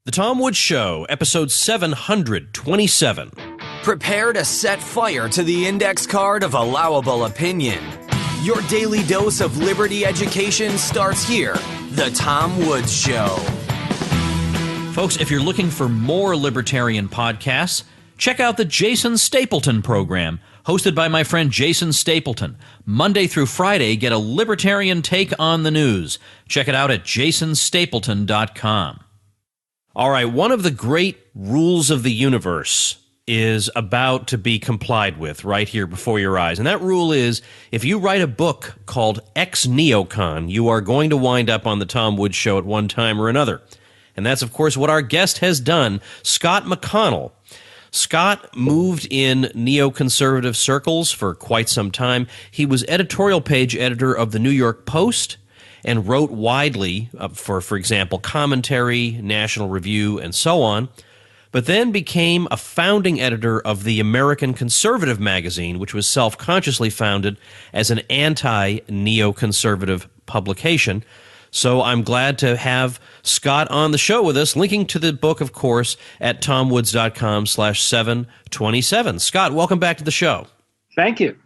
The Tom Woods Show, episode 727. Prepare to set fire to the index card of allowable opinion. Your daily dose of liberty education starts here. The Tom Woods Show. Folks, if you're looking for more libertarian podcasts, check out the Jason Stapleton program, hosted by my friend Jason Stapleton. Monday through Friday, get a libertarian take on the news. Check it out at jasonstapleton.com. All right, one of the great rules of the universe is about to be complied with right here before your eyes. And that rule is, if you write a book called Ex-Neocon, you are going to wind up on the Tom Woods Show at one time or another. And that's, of course, what our guest has done, Scott McConnell. Scott moved in neoconservative circles for quite some time. He was editorial page editor of the New York Post and wrote widely for example, Commentary, National Review, and so on, but then became a founding editor of the American Conservative magazine, which was self-consciously founded as an anti-neoconservative publication. So I'm glad to have Scott on the show with us, linking to the book, of course, at tomwoods.com/727. Scott, welcome back to the show. Thank you.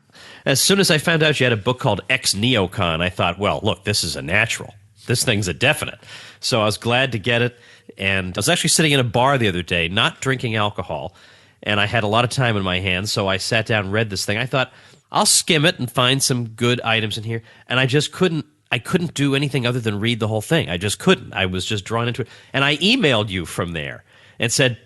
As soon as I found out you had a book called Ex-Neocon, I thought, well, look, this is a natural. This thing's a definite. So I was glad to get it. And I was actually sitting in a bar the other day, not drinking alcohol, and I had a lot of time in my hands, so I sat down and read this thing. I thought, I'll skim it and find some good items in here. And I just couldn't do anything other than read the whole thing. I just couldn't. I was just drawn into it. And I emailed you from there and said,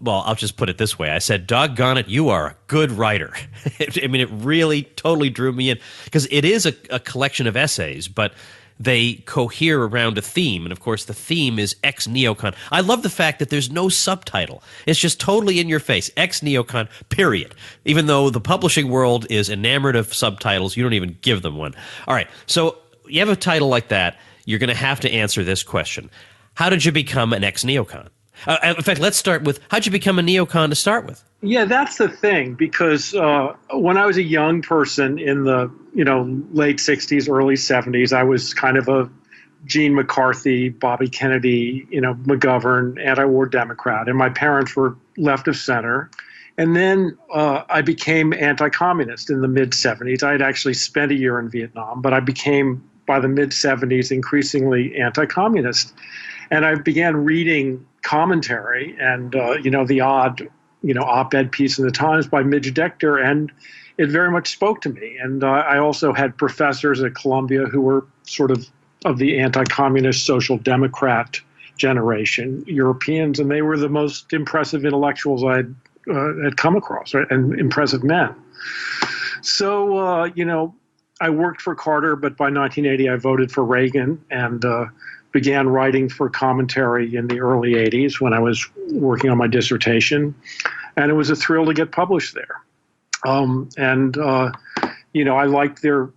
well, I'll just put it this way. I said, doggone it, you are a good writer. I mean, it really totally drew me in, because it is a collection of essays, but they cohere around a theme. And, of course, the theme is Ex-Neocon. I love the fact that there's no subtitle. It's just totally in your face. Ex-Neocon, period. Even though the publishing world is enamored of subtitles, you don't even give them one. All right, so you have a title like that, you're going to have to answer this question. How did you become an ex-neocon? In fact, let's start with, how'd you become a neocon to start with? Yeah, that's the thing, because when I was a young person in the late 60s, early 70s, I was kind of a Gene McCarthy, Bobby Kennedy, McGovern, anti-war Democrat, and my parents were left of center. And then I became anti-communist in the mid-70s. I had actually spent a year in Vietnam, but I became, by the mid-70s, increasingly anti-communist. And I began reading Commentary and, the odd, op-ed piece in the Times by Midge Decter, and it very much spoke to me. And I also had professors at Columbia who were sort of the anti-communist social democrat generation, Europeans, and they were the most impressive intellectuals I'd come across, right? And impressive men. So, I worked for Carter, but by 1980 I voted for Reagan and began writing for Commentary in the early 80s when I was working on my dissertation. And it was a thrill to get published there. I liked their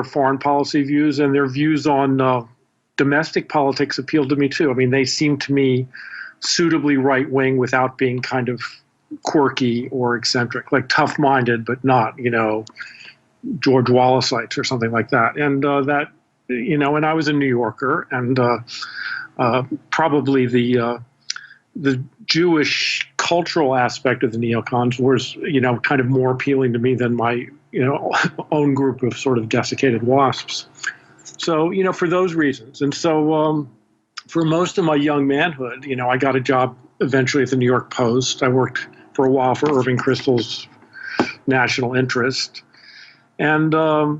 foreign policy views, and their views on domestic politics appealed to me too. I mean, they seemed to me suitably right-wing without being kind of quirky or eccentric, like tough-minded, but not, George Wallaceite or something like that. And and I was a New Yorker, and probably the Jewish cultural aspect of the neocons was, kind of more appealing to me than my, own group of sort of desiccated wasps. So, for those reasons. And so for most of my young manhood, I got a job eventually at the New York Post. I worked for a while for Irving Kristol's National Interest. And, I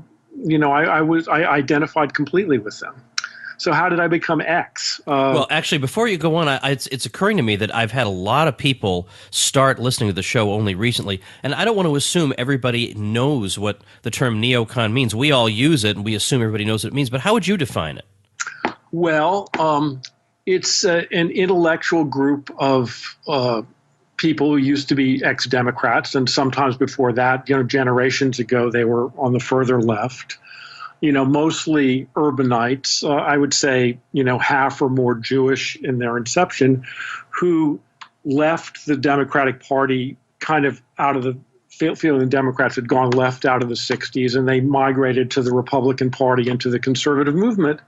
identified completely with them. So how did I become X? Well, actually, before you go on, it's occurring to me that I've had a lot of people start listening to the show only recently, and I don't want to assume everybody knows what the term neocon means. We all use it, and we assume everybody knows what it means, but how would you define it? Well, it's an intellectual group of people who used to be ex-Democrats, and sometimes before that, generations ago, they were on the further left. Mostly urbanites, I would say, half or more Jewish in their inception, who left the Democratic Party kind of out of the feeling the Democrats had gone left out of the 60s, and they migrated to the Republican Party and to the conservative movement.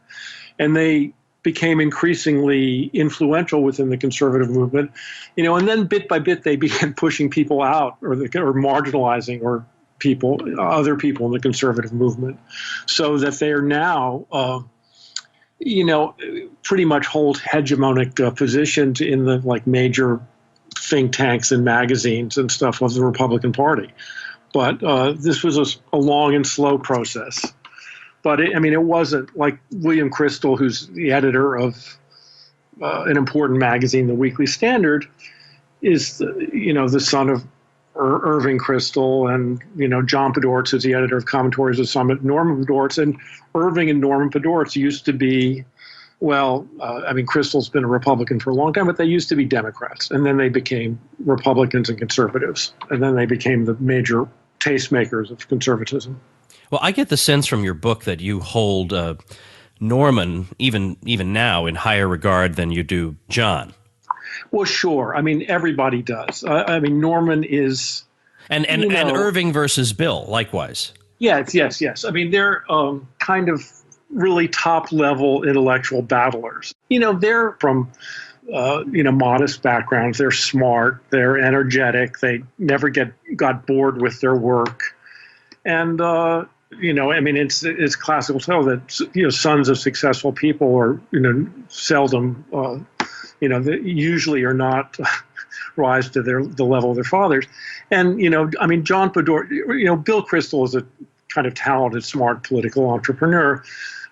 And they became increasingly influential within the conservative movement, and then bit by bit they began pushing people out or marginalizing other people in the conservative movement, so that they are now, pretty much hold hegemonic positions in the like major think tanks and magazines and stuff of the Republican Party. But this was a long and slow process. But it wasn't like William Crystal, who's the editor of an important magazine, the Weekly Standard, is the son of Irving Crystal, and John Podhoretz is the editor of Commentaries of Summit. Norman Podhoretz, and Irving and Norman Podhoretz used to be, Crystal's been a Republican for a long time, but they used to be Democrats, and then they became Republicans and conservatives, and then they became the major tastemakers of conservatism. Well, I get the sense from your book that you hold Norman, even now, in higher regard than you do John. Well, sure. Everybody does. Norman is... And Irving versus Bill, likewise. Yes. They're kind of really top-level intellectual battlers. They're from, modest backgrounds. They're smart. They're energetic. They never got bored with their work. And, it's classical to tell that, sons of successful people are, seldom, they usually are not rise to the level of their fathers. And, John Podhoretz, Bill Crystal is a kind of talented, smart political entrepreneur.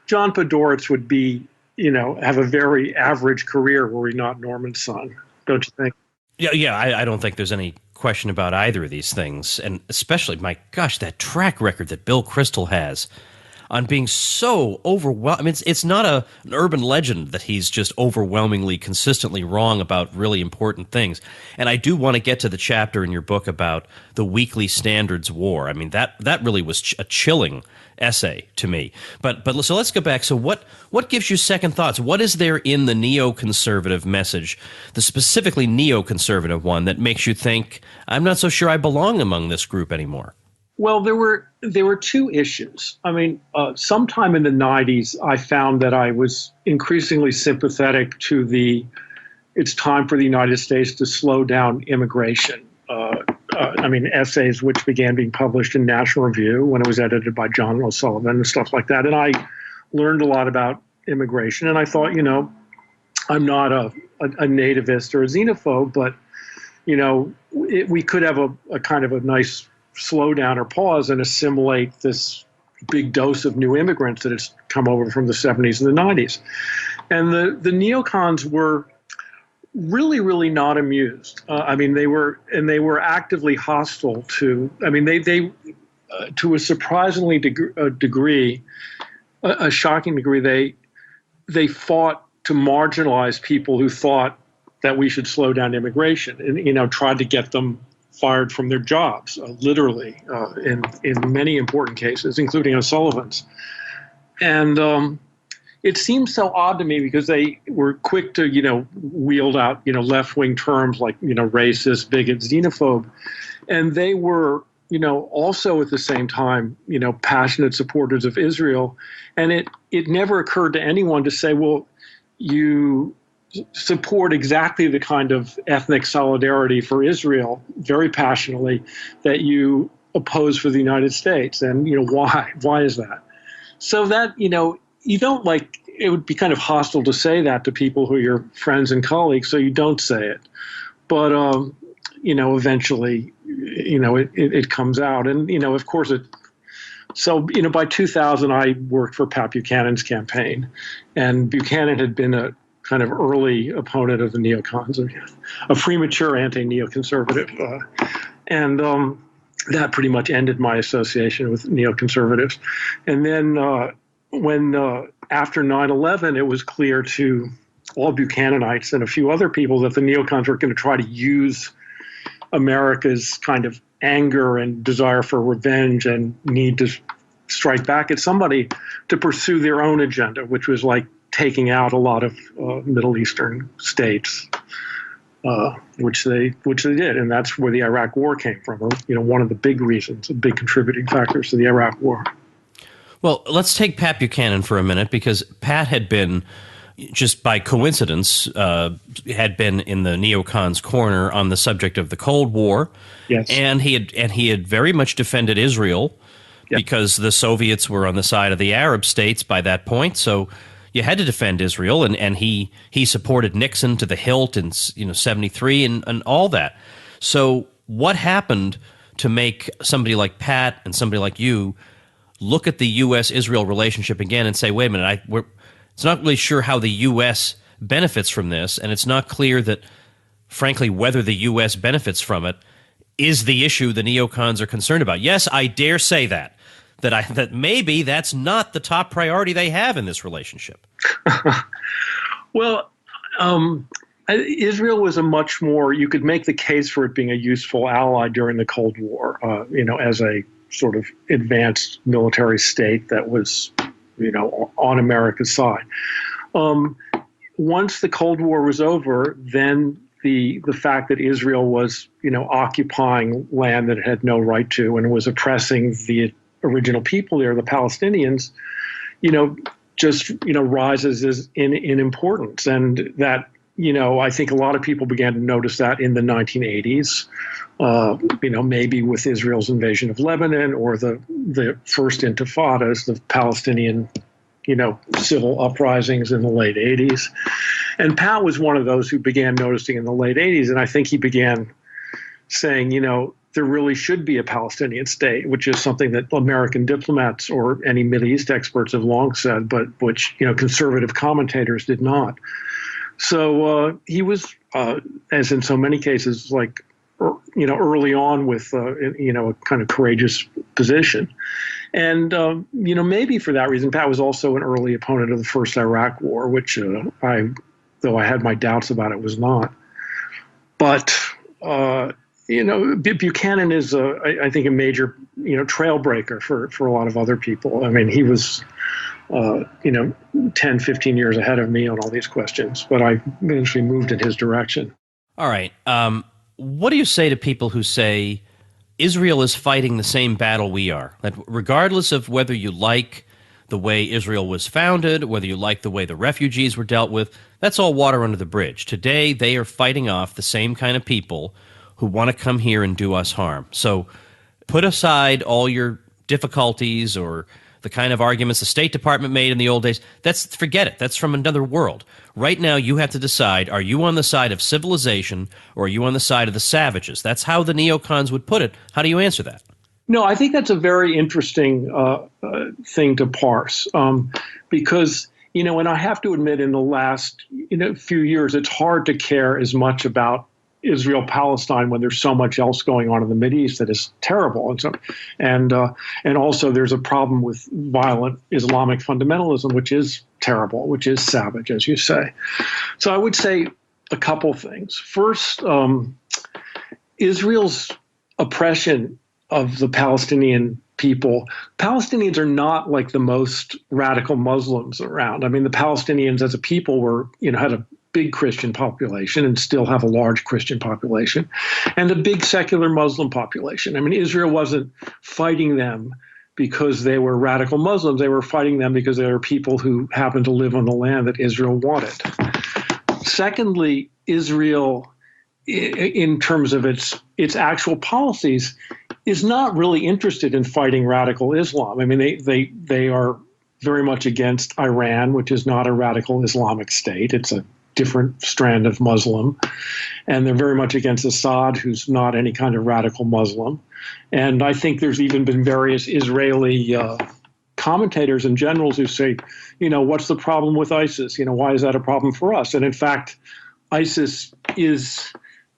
John Podhoretz would be, have a very average career were he not Norman's son, don't you think? Yeah, I don't think there's any question about either of these things. And especially, my gosh, that track record that Bill Crystal has on being so overwhelming. It's not an urban legend that he's just overwhelmingly, consistently wrong about really important things. And I do want to get to the chapter in your book about the Weekly Standards War. That really was a chilling essay to me. But so let's go back. So what gives you second thoughts? What is there in the neoconservative message, the specifically neoconservative one, that makes you think, I'm not so sure I belong among this group anymore? Well, there were two issues. Sometime in the 90s, I found that I was increasingly sympathetic to it's time for the United States to slow down immigration. Essays which began being published in National Review when it was edited by John O'Sullivan and stuff like that. And I learned a lot about immigration. And I thought, I'm not a nativist or a xenophobe, but, we could have a kind of a nice slow down or pause and assimilate this big dose of new immigrants that has come over from the 70s and the 90s. And the neocons were really, really not amused. They were actively hostile to, they to a surprisingly degree, a shocking degree, they fought to marginalize people who thought that we should slow down immigration and, tried to get them fired from their jobs, literally, in many important cases, including O'Sullivan's. And it seems so odd to me because they were quick to, wield out, left-wing terms like, racist, bigot, xenophobe. And they were, also at the same time, passionate supporters of Israel. And it never occurred to anyone to say, well, you support exactly the kind of ethnic solidarity for Israel very passionately that you oppose for the United States. And, why is that? So that, you don't it would be kind of hostile to say that to people who are your friends and colleagues, so you don't say it. But, eventually, it comes out. And, of course, by 2000, I worked for Pat Buchanan's campaign. And Buchanan had been a kind of early opponent of the neocons, a premature anti-neoconservative. And that pretty much ended my association with neoconservatives. And then when after 9/11, it was clear to all Buchananites and a few other people that the neocons were going to try to use America's kind of anger and desire for revenge and need to strike back at somebody to pursue their own agenda, which was like taking out a lot of Middle Eastern states, which they did, and that's where the Iraq War came from. One of the big reasons, a big contributing factors to the Iraq War. Well, let's take Pat Buchanan for a minute, because Pat had been just by coincidence, had been in the neocons' corner on the subject of the Cold War. Yes. And he had very much defended Israel because the Soviets were on the side of the Arab states by that point. So you had to defend Israel, and he supported Nixon to the hilt in 73 and all that. So what happened to make somebody like Pat and somebody like you look at the U.S.-Israel relationship again and say, wait a minute, it's not really sure how the U.S. benefits from this, and it's not clear that, frankly, whether the U.S. benefits from it is the issue the neocons are concerned about. Yes, I dare say that maybe that's not the top priority they have in this relationship. Well, Israel was a much more, you could make the case for it being a useful ally during the Cold War, as a sort of advanced military state that was, on America's side. Once the Cold War was over, then the fact that Israel was, occupying land that it had no right to and was oppressing the original people there, the Palestinians, just, rises in importance. And that, I think a lot of people began to notice that in the 1980s, maybe with Israel's invasion of Lebanon or the first intifadas, the Palestinian, civil uprisings in the late 80s. And Pat was one of those who began noticing in the late 80s. And I think he began saying, there really should be a Palestinian state, which is something that American diplomats or any Middle East experts have long said, but which, conservative commentators did not. So he was, as in so many cases, like, early on with, a kind of courageous position. And, maybe for that reason, Pat was also an early opponent of the first Iraq War, which though I had my doubts about it, was not. But, Buchanan is, I think, a major, trailbreaker for a lot of other people. I mean, he was, 10, 15 years ahead of me on all these questions, but I eventually moved in his direction. All right. What do you say to people who say Israel is fighting the same battle we are? That regardless of whether you like the way Israel was founded, whether you like the way the refugees were dealt with, that's all water under the bridge. Today, they are fighting off the same kind of people who want to come here and do us harm. So put aside all your difficulties or the kind of arguments the State Department made in the old days. Forget it. That's from another world. Right now, you have to decide, are you on the side of civilization or are you on the side of the savages? That's how the neocons would put it. How do you answer that? No, I think that's a very interesting thing to parse because, and I have to admit in the last few years, it's hard to care as much about Israel-Palestine when there's so much else going on in the Mideast that is terrible. And also there's a problem with violent Islamic fundamentalism, which is terrible, which is savage, as you say. So I would say a couple things. First, Israel's oppression of the Palestinian people. Palestinians are not like the most radical Muslims around. I mean, the Palestinians as a people were, had a big Christian population and still have a large Christian population and a big secular Muslim population. I mean, Israel wasn't fighting them because they were radical Muslims. They were fighting them because they were people who happened to live on the land that Israel wanted. Secondly, Israel, in terms of its actual policies, is not really interested in fighting radical Islam. I mean, they are very much against Iran, which is not a radical Islamic state. It's a different strand of Muslim. And they're very much against Assad, who's not any kind of radical Muslim. And I think there's even been various Israeli commentators and generals who say, what's the problem with ISIS? Why is that a problem for us? And in fact, ISIS is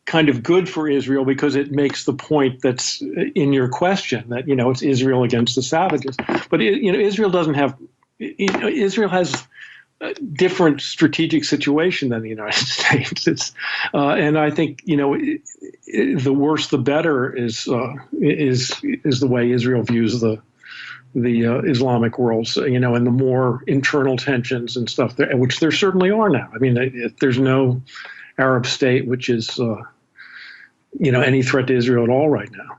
kind of good for Israel because it makes the point that's in your question that, it's Israel against the savages. But, Israel doesn't have, Israel has a different strategic situation than the United States. And I think, the worse the better is the way Israel views the Islamic world, and the more internal tensions and stuff there, which there certainly are now. I mean, there's no Arab state which is, any threat to Israel at all right now.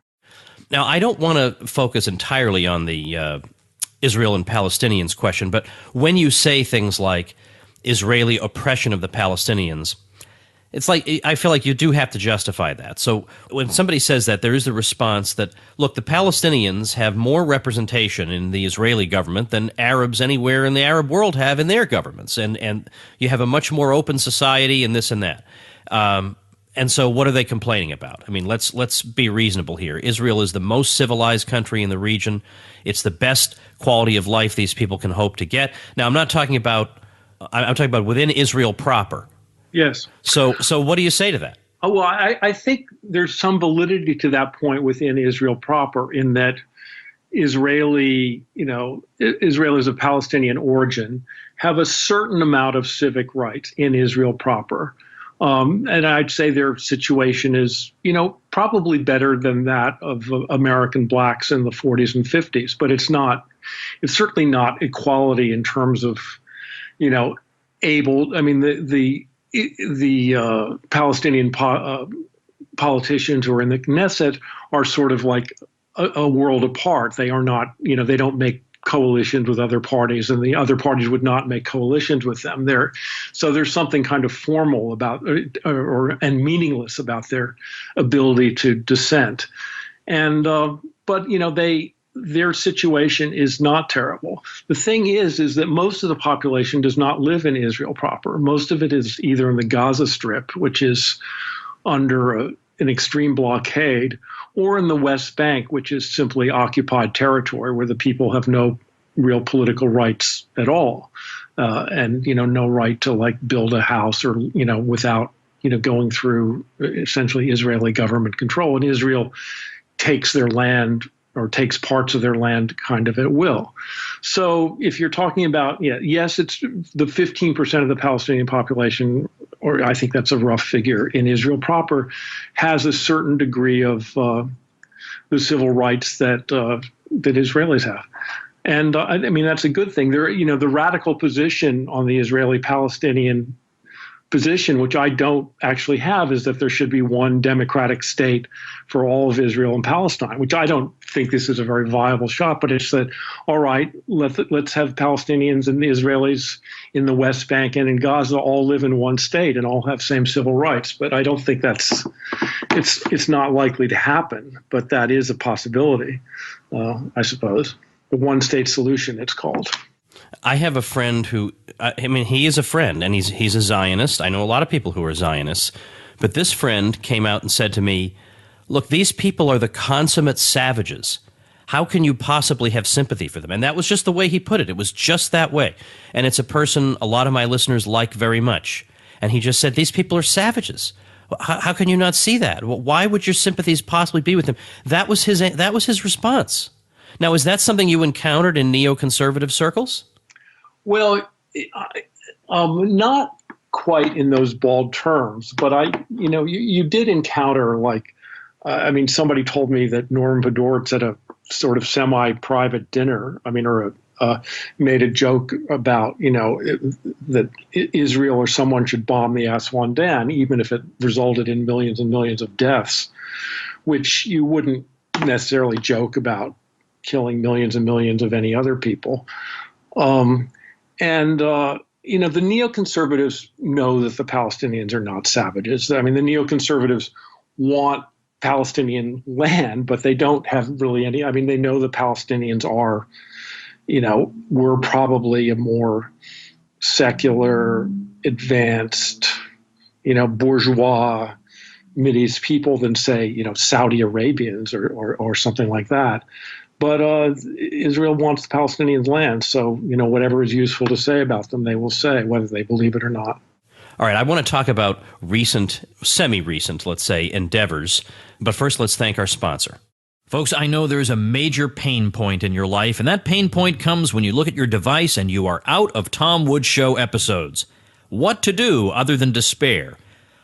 Now, I don't want to focus entirely on the Israel and Palestinians question, but when you say things like Israeli oppression of the Palestinians, it's like, I feel like you do have to justify that. So when somebody says that, there is the response that, look, the Palestinians have more representation in the Israeli government than Arabs anywhere in the Arab world have in their governments. And you have a much more open society and this and that. And so what are they complaining about? I mean, let's be reasonable here. Israel is the most civilized country in the region. It's the best quality of life these people can hope to get. Now, I'm talking about within Israel proper. Yes. So what do you say to that? Oh, well, I think there's some validity to that point within Israel proper, in that Israel is of Palestinian origin, have a certain amount of civic rights in Israel proper. And I'd say their situation is, probably better than that of American blacks in the 40s and 50s, but it's certainly not equality in terms of, the Palestinian politicians who are in the Knesset are sort of like a world apart. They are not, they don't make coalitions with other parties, and the other parties would not make coalitions with them. So there's something kind of formal about and meaningless about their ability to dissent. And but their situation is not terrible. The thing is that most of the population does not live in Israel proper. Most of it is either in the Gaza Strip, which is under an extreme blockade, or in the West Bank, which is simply occupied territory where the people have no real political rights at all, and no right to build a house or without going through essentially Israeli government control. And Israel takes their land, or takes parts of their land kind of at will. So if you're talking about, yes, it's the 15% of the Palestinian population, or I think that's a rough figure, in Israel proper, has a certain degree of the civil rights that Israelis have. And that's a good thing. The radical position on the Israeli-Palestinian position, which I don't actually have, is that there should be one democratic state for all of Israel and Palestine, which I don't think this is a very viable shot, but it's that, all right, let's have Palestinians and the Israelis in the West Bank and in Gaza all live in one state and all have same civil rights. But I don't think it's not likely to happen, but that is a possibility, I suppose. The one-state solution, it's called. I have a friend who, he is a friend, and he's a Zionist. I know a lot of people who are Zionists. But this friend came out and said to me, look, these people are the consummate savages. How can you possibly have sympathy for them? And that was just the way he put it. It was just that way. And it's a person a lot of my listeners like very much. And he just said, these people are savages. How can you not see that? Why would your sympathies possibly be with them? That was his response. Now, is that something you encountered in neoconservative circles? Well, not quite in those bald terms, but you did encounter, somebody told me that Norm Podhoretz at a sort of semi-private dinner, made a joke about, that Israel or someone should bomb the Aswan Dam, even if it resulted in millions and millions of deaths, which you wouldn't necessarily joke about killing millions and millions of any other people. The neoconservatives know that the Palestinians are not savages. The neoconservatives want Palestinian land, but they don't have really any. They know the Palestinians are, we're probably a more secular, advanced, bourgeois Mideast people than, say, Saudi Arabians or something like that. But Israel wants the Palestinians' land, so whatever is useful to say about them, they will say, whether they believe it or not. All right, I want to talk about recent, semi-recent, let's say, endeavors. But first, let's thank our sponsor. Folks, I know there's a major pain point in your life, and that pain point comes when you look at your device and you are out of Tom Woods Show episodes. What to do other than despair?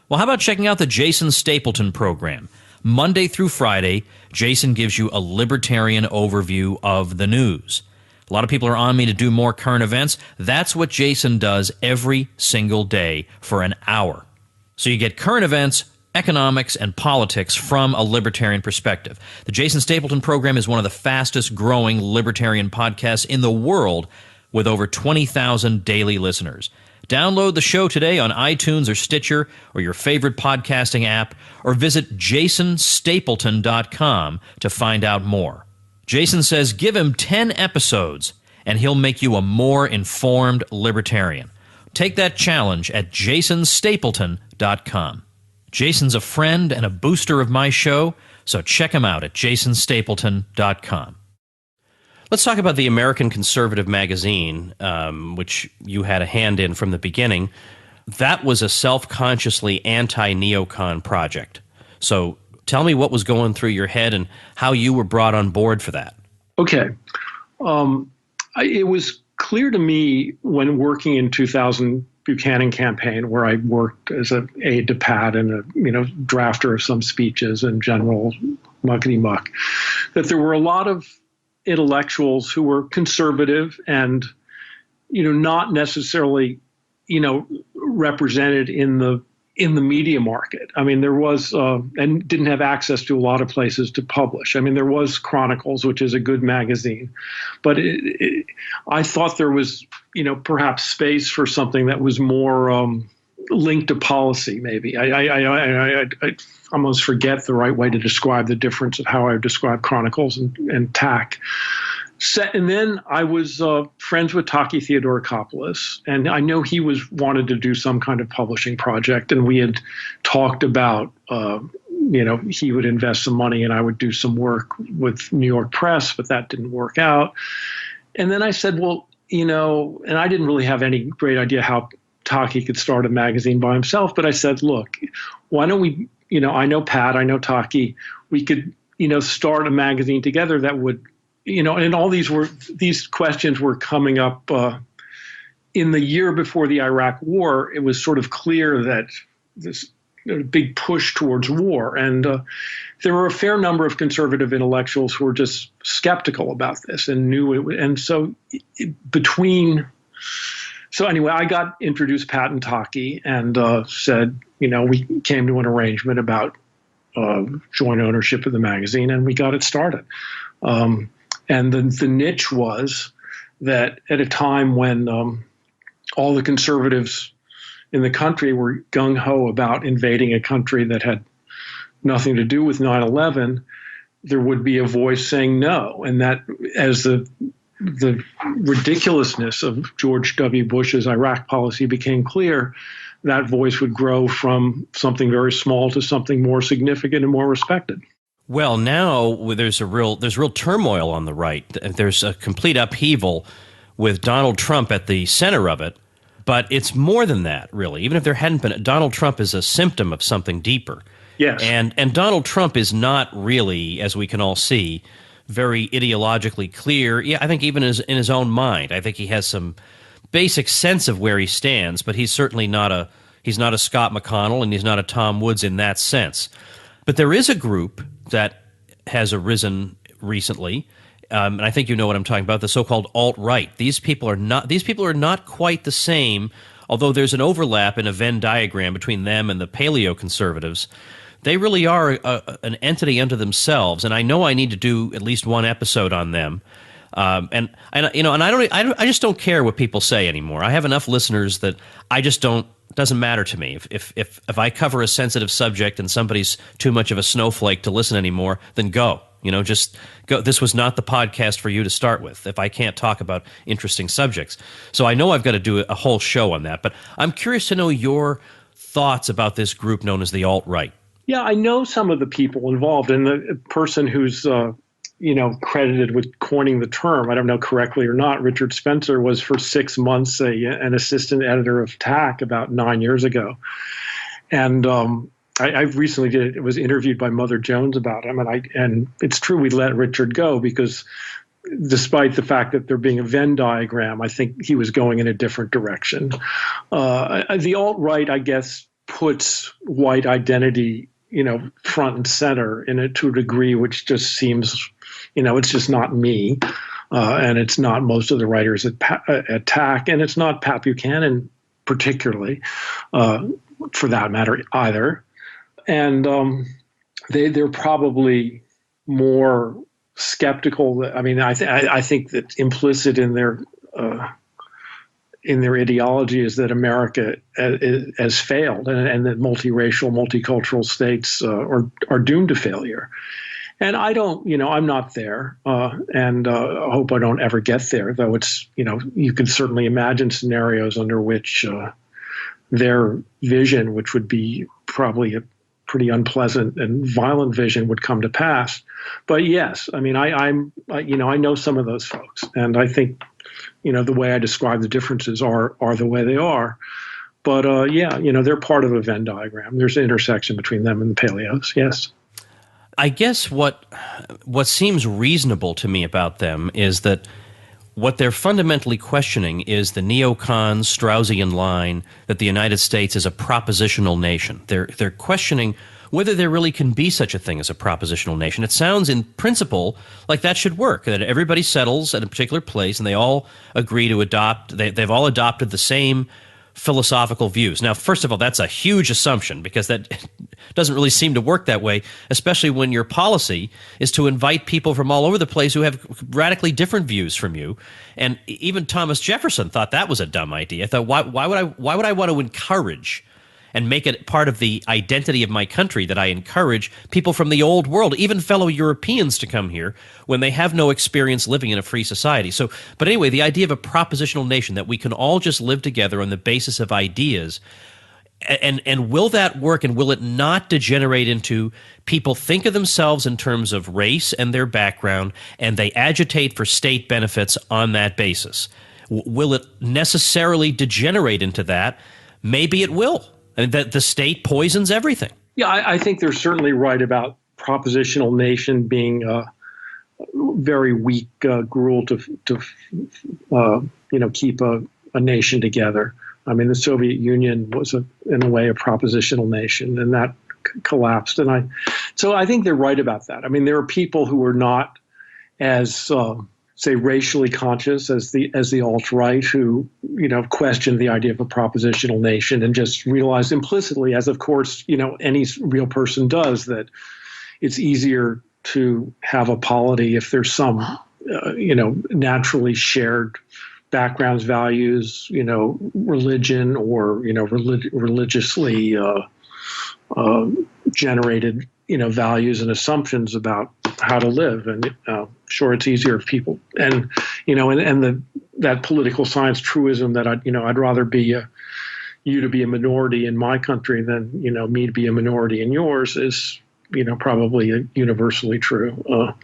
Well, how about checking out the Jason Stapleton program? Monday through Friday, Jason gives you a libertarian overview of the news. A lot of people are on me to do more current events. That's what Jason does every single day for an hour. So you get current events, economics, and politics from a libertarian perspective. The Jason Stapleton program is one of the fastest growing libertarian podcasts in the world with over 20,000 daily listeners. Download the show today on iTunes or Stitcher or your favorite podcasting app, or visit jasonstapleton.com to find out more. Jason says give him 10 episodes and he'll make you a more informed libertarian. Take that challenge at jasonstapleton.com. Jason's a friend and a booster of my show, so check him out at jasonstapleton.com. Let's talk about the American Conservative magazine, which you had a hand in from the beginning. That was a self-consciously anti-neocon project. So tell me what was going through your head and how you were brought on board for that. Okay. It was clear to me when working in 2000 Buchanan campaign, where I worked as an aide to Pat and a drafter of some speeches and general muckety muck, that there were a lot of intellectuals who were conservative and not necessarily represented in the media market. I mean, there was and didn't have access to a lot of places to publish. I mean, there was Chronicles, which is a good magazine, but I thought there was perhaps space for something that was more linked to policy. Maybe I almost forget the right way to describe the difference of how I describe Chronicles and TAC. And then I was friends with Taki Theodorakopoulos, and I know he wanted to do some kind of publishing project, and we had talked about, he would invest some money and I would do some work with New York Press, but that didn't work out. And then I said, well, and I didn't really have any great idea how Taki could start a magazine by himself, but I said, look, why don't we, I know Pat, I know Taki, we could, start a magazine together that would, and all these questions were coming up in the year before the Iraq War. It was sort of clear that this big push towards war, and there were a fair number of conservative intellectuals who were just skeptical about this and knew it. And so anyway, I got introduced Pat and Taki and said, we came to an arrangement about joint ownership of the magazine, and we got it started. And the niche was that at a time when all the conservatives in the country were gung-ho about invading a country that had nothing to do with 9/11, there would be a voice saying no. And that, as the ridiculousness of George W. Bush's Iraq policy became clear, that voice would grow from something very small to something more significant and more respected. Well, now there's real turmoil on the right. There's a complete upheaval with Donald Trump at the center of it. But it's more than that, really. Even if there hadn't been, Donald Trump is a symptom of something deeper. Yes. And Donald Trump is not really, as we can all see, very ideologically clear. Yeah, I think even in his own mind, I think he has some basic sense of where he stands. But he's certainly not a Scott McConnell, and he's not a Tom Woods in that sense. But there is a group that has arisen recently, and I think you know what I'm talking about, the so-called alt-right. These people are not quite the same, although there's an overlap in a Venn diagram between them and the paleo-conservatives. They really are an entity unto themselves, and I know I need to do at least one episode on them. And I just don't care what people say anymore. I have enough listeners that I just don't. Doesn't matter to me. If I cover a sensitive subject and somebody's too much of a snowflake to listen anymore, then go. Just go. This was not the podcast for you to start with if I can't talk about interesting subjects. So I know I've got to do a whole show on that, but I'm curious to know your thoughts about this group known as the alt-right. Yeah, I know some of the people involved, and the person who's credited with coining the term, I don't know correctly or not, Richard Spencer was for 6 months an assistant editor of TAC about 9 years ago. And I recently was interviewed by Mother Jones about him, and it's true we let Richard go because despite the fact that there being a Venn diagram, I think he was going in a different direction. The alt-right, I guess, puts white identity, front and center to a degree which just seems, it's just not me, and it's not most of the writers at TAC, and it's not Pat Buchanan particularly, for that matter either. And they're probably more skeptical. I mean, I think that implicit in their in their ideology is that America has failed, and that multiracial, multicultural states are doomed to failure. And I don't, I'm not there, and I hope I don't ever get there, though it's, you can certainly imagine scenarios under which their vision, which would be probably a pretty unpleasant and violent vision, would come to pass. But yes, I mean, I know some of those folks, and I think, the way I describe the differences are the way they are. But they're part of a Venn diagram. There's an intersection between them and the paleos. Yes. I guess what seems reasonable to me about them is that what they're fundamentally questioning is the neocon Straussian line that the United States is a propositional nation. They're questioning whether there really can be such a thing as a propositional nation. It sounds in principle like that should work, that everybody settles at a particular place and they all agree to adopt, they've all adopted the same philosophical views. Now, first of all, that's a huge assumption because that doesn't really seem to work that way, especially when your policy is to invite people from all over the place who have radically different views from you. And even Thomas Jefferson thought that was a dumb idea. I thought, why would I want to encourage and make it part of the identity of my country that I encourage people from the old world, even fellow Europeans, to come here when they have no experience living in a free society. So, but anyway, the idea of a propositional nation, that we can all just live together on the basis of ideas, and will that work, and will it not degenerate into people think of themselves in terms of race and their background, and they agitate for state benefits on that basis? Will it necessarily degenerate into that? Maybe it will. And that the state poisons everything. Yeah, I think they're certainly right about propositional nation being a very weak gruel to keep a nation together. I mean, the Soviet Union was in a way a propositional nation, and that collapsed. And so I think they're right about that. I mean, there are people who are not as say racially conscious as the alt-right, who question the idea of a propositional nation and just realize implicitly, as of course any real person does, that it's easier to have a polity if there's some naturally shared backgrounds, values, religion, or religiously generated values and assumptions about how to live. And sure, it's easier if people and that political science truism that I'd rather be you to be a minority in my country than me to be a minority in yours is probably universally true.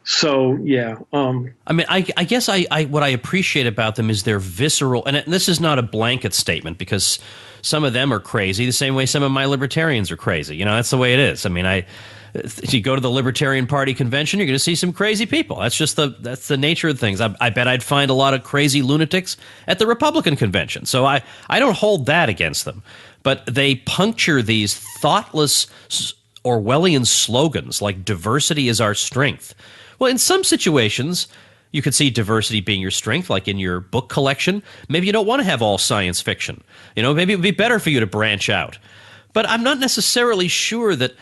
So yeah, I mean, I guess I what I appreciate about them is their visceral, and this is not a blanket statement because some of them are crazy the same way some of my libertarians are crazy. That's the way it is. I mean, if you go to the Libertarian Party convention, you're going to see some crazy people. That's the nature of things. I bet I'd find a lot of crazy lunatics at the Republican convention. So I don't hold that against them, but they puncture these thoughtless Orwellian slogans like "diversity is our strength." Well, in some situations, you could see diversity being your strength, like in your book collection. Maybe you don't want to have all science fiction. Maybe it would be better for you to branch out. But I'm not necessarily sure that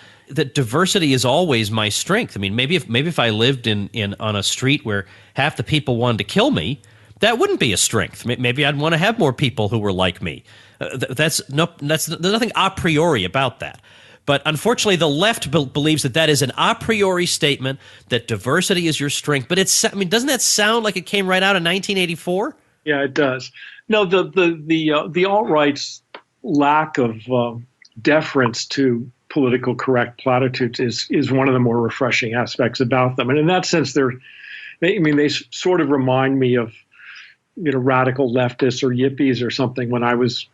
diversity is always my strength. I mean, maybe if I lived in on a street where half the people wanted to kill me, that wouldn't be a strength. Maybe I'd want to have more people who were like me. There's nothing a priori about that. But unfortunately, the left believes that is an a priori statement, that diversity is your strength. But doesn't that sound like it came right out of 1984? Yeah, it does. No, the alt-right's lack of deference to political correct platitudes is one of the more refreshing aspects about them. And in that sense, they sort of remind me of radical leftists or yippies or something when I was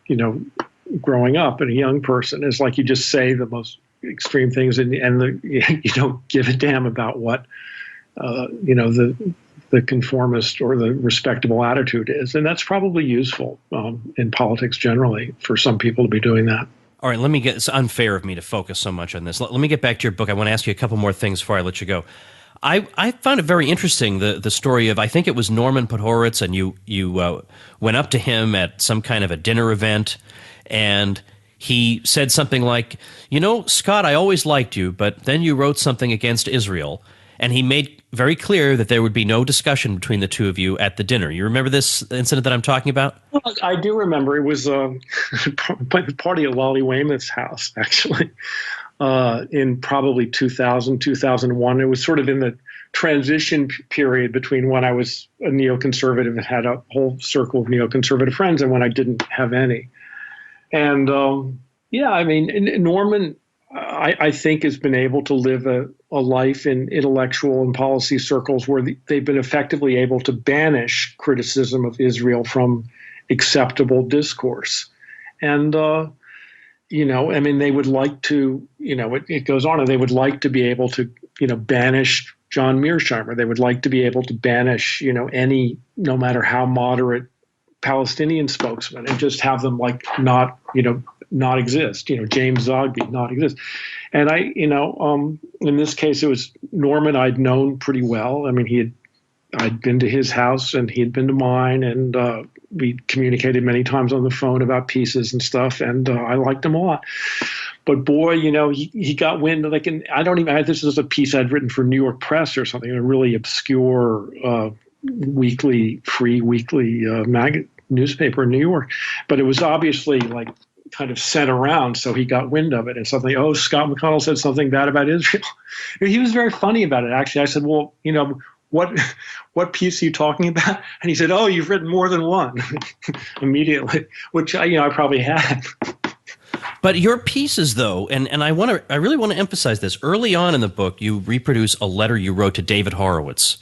growing up and a young person. Is like you just say the most extreme things and you don't give a damn about what the conformist or the respectable attitude is, and that's probably useful in politics generally for some people to be doing that. All right, it's unfair of me to focus so much on this. Let me get back to your book. I want to ask you a couple more things before I let you go. I found it very interesting, the story of, I think it was Norman Podhoretz, and you went up to him at some kind of a dinner event, and he said something like, Scott, I always liked you, but then you wrote something against Israel. And he made very clear that there would be no discussion between the two of you at the dinner. You remember this incident that I'm talking about? Well, I do remember. It was a party at Lolly Weymouth's house, actually, in probably 2000, 2001. It was sort of in the transition period between when I was a neoconservative and had a whole circle of neoconservative friends and when I didn't have any. And yeah, I mean, Norman, I think, has been able to live a life in intellectual and policy circles where they've been effectively able to banish criticism of Israel from acceptable discourse. And, you know, I mean, they would like to, you know, it goes on, and they would like to be able to, you know, banish John Mearsheimer. They would like to be able to banish, you know, any, no matter how moderate Palestinian spokesman, and just have them like not, you know, not exist, you know, James Zogby not exist. And I, you know, in this case, it was Norman I'd known pretty well. I mean, I'd been to his house and he had been to mine, and we communicated many times on the phone about pieces and stuff, and I liked him a lot. But boy, you know, he got wind, like, this is a piece I'd written for New York Press or something, a really obscure free weekly newspaper in New York. But it was obviously like kind of sent around, so he got wind of it, and something, oh, Scott McConnell said something bad about Israel. He was very funny about it, actually. I said, well, you know, what piece are you talking about? And he said, oh, you've written more than one. Immediately, which I probably had. But your pieces, though, and I really want to emphasize this. Early on in the book, you reproduce a letter you wrote to David Horowitz.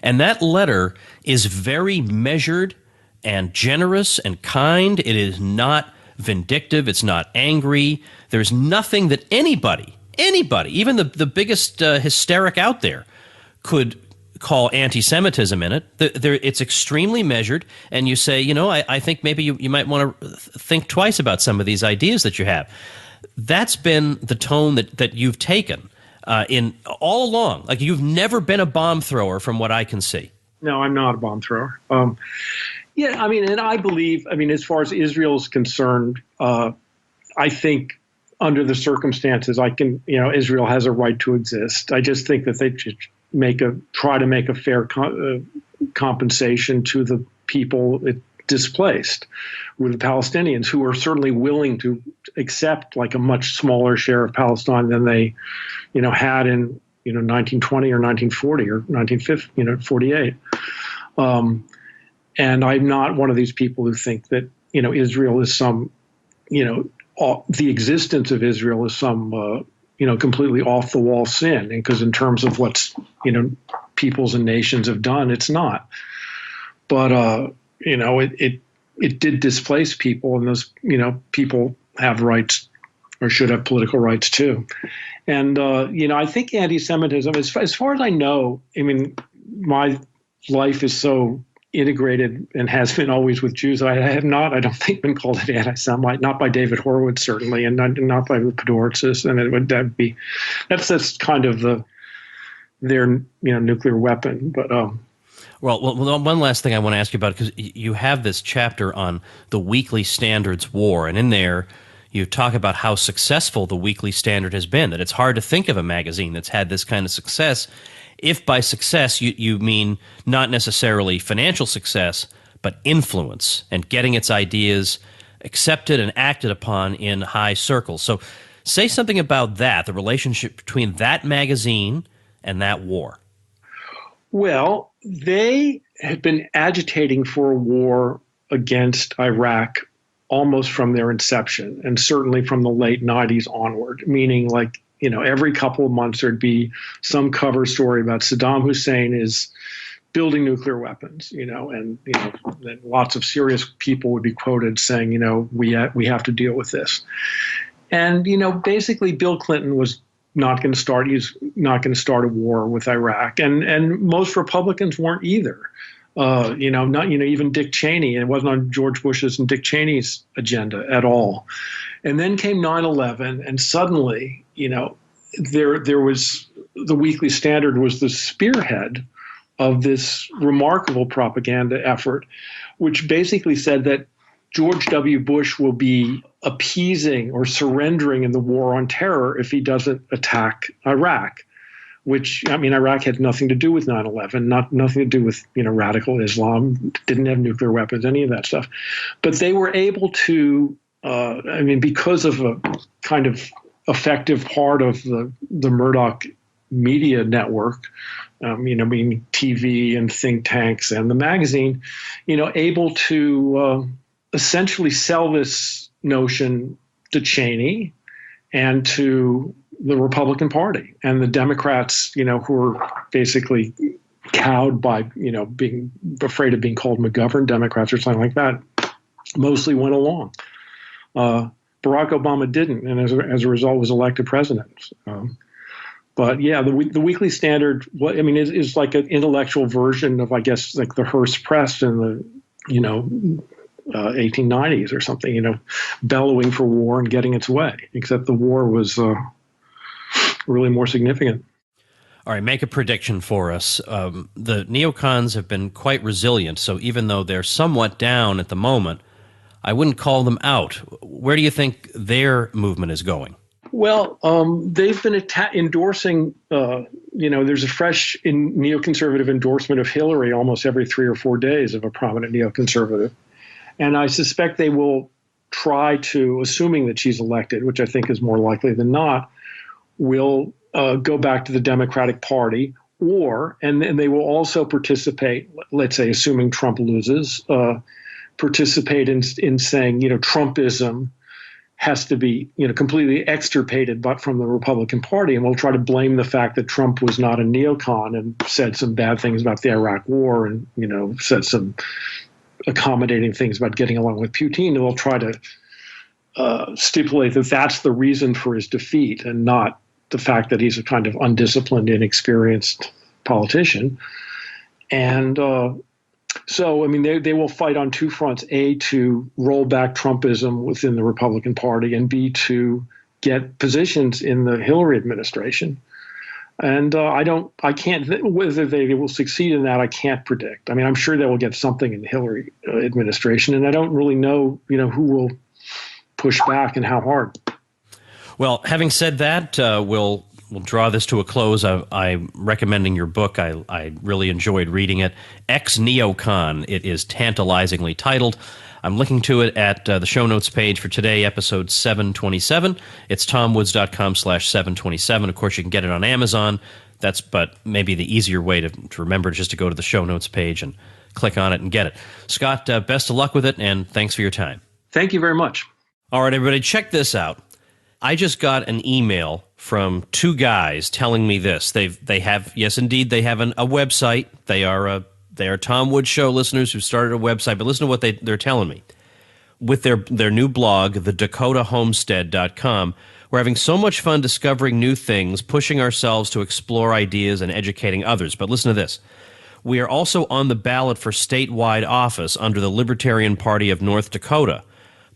And that letter is very measured and generous and kind. It is not vindictive. It's not angry. There's nothing that anybody, even the biggest hysteric out there, could call anti-Semitism in it. It's extremely measured, and you say, you know, I think maybe you might want to think twice about some of these ideas that you have. That's been the tone that you've taken in all along. Like, you've never been a bomb thrower from what I can see. No, I'm not a bomb thrower. Yeah, I mean, and I believe, I mean, as far as Israel is concerned, I think under the circumstances, Israel has a right to exist. I just think that they should try to make a fair compensation to the people it displaced, with the Palestinians, who are certainly willing to accept like a much smaller share of Palestine than they, you know, had in 1920 or 1940 or 1950, 48. And I'm not one of these people who think that, you know, Israel is some, you know, the existence of Israel is some, completely off the wall sin. And because in terms of what's, you know, peoples and nations have done, it's not. But, it did displace people, and those, you know, people have rights, or should have political rights too. And, I think anti-Semitism, as far as I know, I mean, my life is so integrated and has been always with Jews. I have not, I don't think, been called an anti-Semite, not by David Horowitz, certainly, and not by the Podoricis. And that's kind of their nuclear weapon. But Well, one last thing I want to ask you about, because you have this chapter on the Weekly Standard's war, and in there you talk about how successful the Weekly Standard has been, that it's hard to think of a magazine that's had this kind of success. If by success you mean not necessarily financial success, but influence and getting its ideas accepted and acted upon in high circles. So say something about that, the relationship between that magazine and that war. Well, they had been agitating for a war against Iraq almost from their inception, and certainly from the late 90s onward, meaning like, you know, every couple of months there'd be some cover story about Saddam Hussein is building nuclear weapons, you know, and, you know, then lots of serious people would be quoted saying, you know, we have to deal with this. And, you know, basically Bill Clinton was not going to start. He's not going to start a war with Iraq, and most Republicans weren't either. Even Dick Cheney. It wasn't on George Bush's and Dick Cheney's agenda at all. And then came 9/11, and suddenly, you know, there was the Weekly Standard was the spearhead of this remarkable propaganda effort, which basically said that George W. Bush will be appeasing or surrendering in the war on terror if he doesn't attack Iraq, which, I mean, Iraq had nothing to do with 9/11, nothing to do with, radical Islam, didn't have nuclear weapons, any of that stuff. But they were able to, because of a kind of effective part of the Murdoch media network, TV and think tanks and the magazine, able to essentially sell this notion to Cheney and to the Republican Party and the Democrats, who were basically cowed by, being afraid of being called McGovern Democrats or something like that, mostly went along. Barack Obama didn't, and as a result was elected president. But yeah, the Weekly Standard, is like an intellectual version of, I guess, like the Hearst Press in the, 1890s or something, bellowing for war and getting its way, except the war was really more significant. All right, make a prediction for us. The neocons have been quite resilient, so even though they're somewhat down at the moment, I wouldn't call them out. Where do you think their movement is going? Well, they've been endorsing, there's a fresh neoconservative endorsement of Hillary almost every 3 or 4 days of a prominent neoconservative. And I suspect they will try to, assuming that she's elected, which I think is more likely than not, will go back to the Democratic Party, and they will also participate, let's say, assuming Trump loses, participate in saying, Trumpism has to be, completely extirpated but from the Republican Party, and we'll try to blame the fact that Trump was not a neocon and said some bad things about the Iraq War and, said some accommodating things about getting along with Putin, and they'll try to stipulate that that's the reason for his defeat and not the fact that he's a kind of undisciplined, inexperienced politician. And they will fight on two fronts: A, to roll back Trumpism within the Republican Party, and B, to get positions in the Hillary administration. And I can't, whether they will succeed in that, I can't predict. I mean, I'm sure they will get something in the Hillary administration, and I don't really know, who will push back and how hard. Well, having said that, we'll draw this to a close. I'm recommending your book. I really enjoyed reading it. Ex-Neocon. It is tantalizingly titled. I'm linking to it at the show notes page for today, episode 727. It's tomwoods.com/727. Of course, you can get it on Amazon. But maybe the easier way to remember just to go to the show notes page and click on it and get it. Scott, best of luck with it, and thanks for your time. Thank you very much. All right, everybody, check this out. I just got an email from two guys telling me this. They have, yes, indeed, they have a website. They are Tom Woods Show listeners who started a website, but listen to what they're telling me. With their new blog, theDakotaHomestead.com, we're having so much fun discovering new things, pushing ourselves to explore ideas and educating others. But listen to this. We are also on the ballot for statewide office under the Libertarian Party of North Dakota,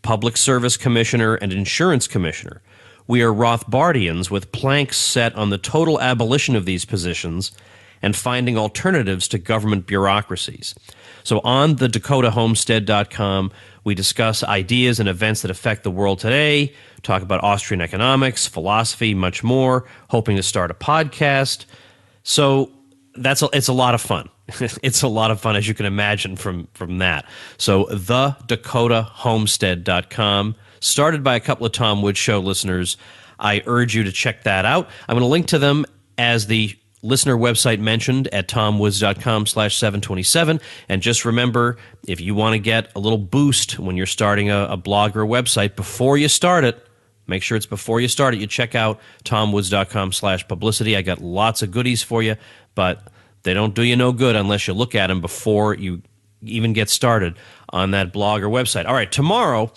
Public Service Commissioner and Insurance Commissioner. We are Rothbardians with planks set on the total abolition of these positions and finding alternatives to government bureaucracies. So on the DakotaHomestead.com, we discuss ideas and events that affect the world today, talk about Austrian economics, philosophy, much more, hoping to start a podcast. So it's a lot of fun. It's a lot of fun, as you can imagine from that. So theDakotaHomestead.com, started by a couple of Tom Woods Show listeners. I urge you to check that out. I'm going to link to them as the listener website mentioned at tomwoods.com/727. And just remember, if you want to get a little boost when you're starting a blog or a website, before you start it, make sure it's before you start it, you check out tomwoods.com/publicity. I got lots of goodies for you, but they don't do you no good unless you look at them before you even get started on that blog or website. All right, tomorrow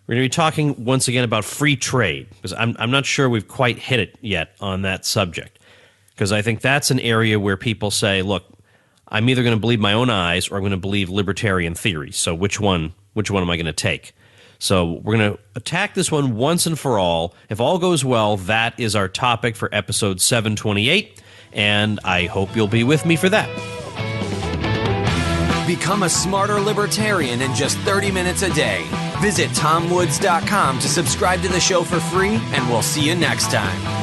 we're going to be talking once again about free trade, because I'm not sure we've quite hit it yet on that subject, because I think that's an area where people say, look, I'm either going to believe my own eyes or I'm going to believe libertarian theories. So which one am I going to take? So we're going to attack this one once and for all. If all goes well, that is our topic for episode 728, and I hope you'll be with me for that. Become a smarter libertarian in just 30 minutes a day. Visit tomwoods.com to subscribe to the show for free, and we'll see you next time.